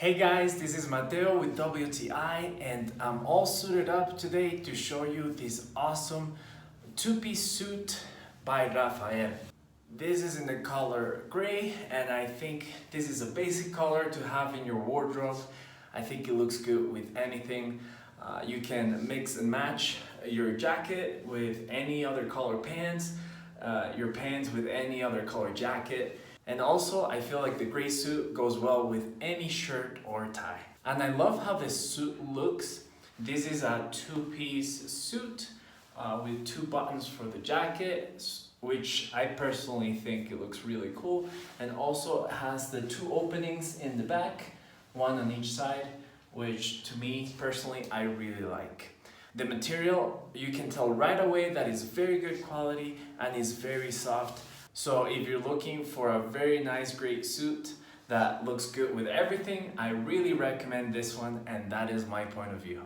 Hey guys, this is Mateo with WTI and I'm all suited up today to show you this awesome two-piece suit by Raphael. This is in the color gray and I think this is a basic color to have in your wardrobe. I think it looks good with anything. You can mix and match your jacket with any other color pants, your pants with any other color jacket. And also, I feel like the gray suit goes well with any shirt or tie. And I love how this suit looks. This is a two-piece suit with two buttons for the jacket, which I personally think it looks really cool. And also it has the two openings in the back, one on each side, which to me personally, I really like. The material, you can tell right away that it's very good quality and is very soft. So if you're looking for a very nice, great suit that looks good with everything, I really recommend this one, and that is my point of view.